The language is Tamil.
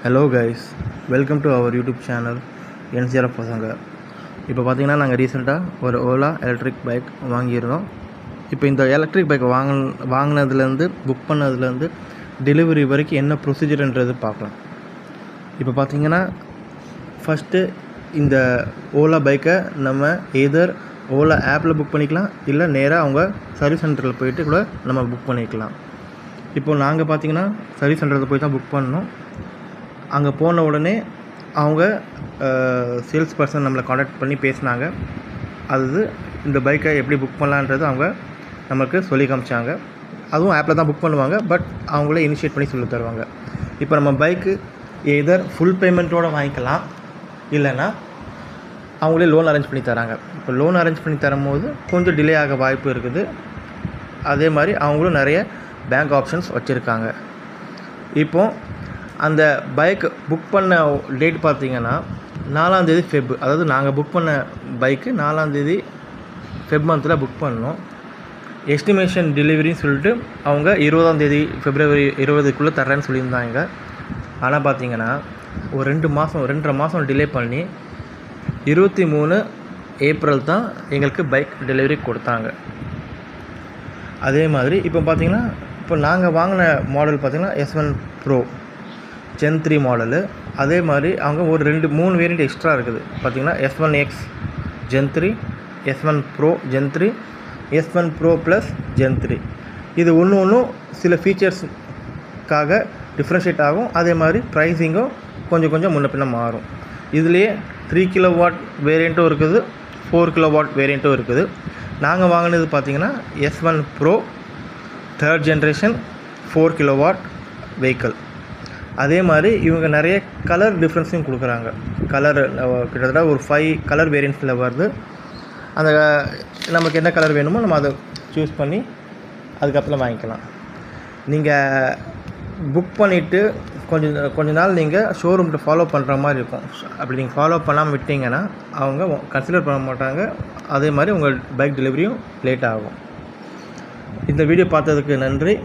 Hello guys, welcome to our YouTube channel NCRF பசங்க. இப்போ பார்த்தீங்கன்னா நாங்கள் ரீசெண்டாக ஒரு ஓலா எலக்ட்ரிக் பைக் வாங்கியிருந்தோம். இப்போ இந்த எலக்ட்ரிக் பைக் வாங்கினதுலேருந்து புக் பண்ணதுலேருந்து டெலிவரி வரைக்கும் என்ன ப்ரொசீஜர்ன்றது பார்க்கலாம். இப்போ பார்த்தீங்கன்னா ஃபஸ்ட்டு இந்த ஓலா பைக்கை நம்ம எதர் ஓலா ஆப்பில் புக் பண்ணிக்கலாம், இல்லை நேராக அவங்க சர்வீஸ் சென்டரில் போயிட்டு கூட நம்ம புக் பண்ணிக்கலாம். இப்போது நாங்கள் பார்த்தீங்கன்னா சர்வீஸ் சென்டரில் போய் தான் புக் பண்ணோம். அங்கே போன உடனே அவங்க சேல்ஸ் பர்சன் நம்மளை காண்டாக்ட் பண்ணி பேசினாங்க. அது இந்த பைக்கை எப்படி புக் பண்ணலான்றது அவங்க நமக்கு சொல்லி காமிச்சாங்க. அதுவும் ஆப்பில் தான் புக் பண்ணுவாங்க, பட் அவங்களே இனிஷியேட் பண்ணி சொல்லி தருவாங்க. இப்போ நம்ம பைக்கு எதர் ஃபுல் பேமெண்ட்டோடு வாங்கிக்கலாம், இல்லைன்னா அவங்களே லோன் அரேஞ்ச் பண்ணி தராங்க. இப்போ லோன் அரேஞ்ச் பண்ணி தரும்போது கொஞ்சம் டிலே ஆக வாய்ப்பு இருக்குது. அதே மாதிரி அவங்களும் நிறைய பேங்க் ஆப்ஷன்ஸ் வச்சுருக்காங்க. இப்போது அந்த பைக் புக் பண்ண டேட் பார்த்திங்கன்னா 4 ஃபெப், அதாவது நாங்கள் புக் பண்ண பைக்கு 4 ஃபெப் மந்தில் புக் பண்ணோம். எஸ்டிமேஷன் டெலிவரின்னு சொல்லிட்டு அவங்க 20 ஃபெப்ரவரி 20க்குள்ளே தர்றேன்னு சொல்லியிருந்தாங்க. ஆனால் பார்த்திங்கன்னா ஒரு 2.5 மாதம் டிலே பண்ணி 23 ஏப்ரல் தான் எங்களுக்கு பைக் டெலிவரி கொடுத்தாங்க. அதே மாதிரி இப்போ பார்த்திங்கன்னா இப்போ நாங்கள் வாங்கின மாடல் பார்த்திங்கன்னா S1 Pro Gen 3 மாடலு. அதே மாதிரி அவங்க ஒரு 2-3 வேரியண்ட் எக்ஸ்ட்ரா இருக்குது. பார்த்திங்கன்னா S1X Gen 3, S1 Pro Gen 3, S1 Pro Plus Gen 3. இது ஒன்றும் சில ஃபீச்சர்ஸுக்காக டிஃப்ரென்ஷியேட் ஆகும். அதே மாதிரி ப்ரைஸிங்கும் கொஞ்சம் முன்ன பின்ன மாறும். இதுலேயே 3 kW வேரியண்ட்டும் இருக்குது, 4 kW வேரியண்ட்டும் இருக்குது. நாங்கள் வாங்கினது பார்த்திங்கன்னா S1 Pro 3rd generation 4 kW vehicle. அதே மாதிரி இவங்க நிறைய கலர் டிஃப்ரென்ஸையும் கொடுக்குறாங்க. கலர் கிட்டத்தட்ட ஒரு 5 கலர் வேரியண்ட்ஸில் வருது. அந்த நமக்கு என்ன கலர் வேணுமோ நம்ம அதை சூஸ் பண்ணி அதுக்கப்புறம் வாங்கிக்கலாம். நீங்கள் புக் பண்ணிவிட்டு கொஞ்ச நாள் நீங்கள் ஷோரூம்கிட்ட ஃபாலோ பண்ணுற மாதிரி இருக்கும். அப்படி நீங்கள் ஃபாலோ பண்ணாமல் விட்டிங்கன்னா அவங்க கன்சிடர் பண்ண மாட்டாங்க. அதே மாதிரி உங்கள் பைக் டெலிவரியும் லேட் ஆகும். இந்த வீடியோ பார்த்ததுக்கு நன்றி.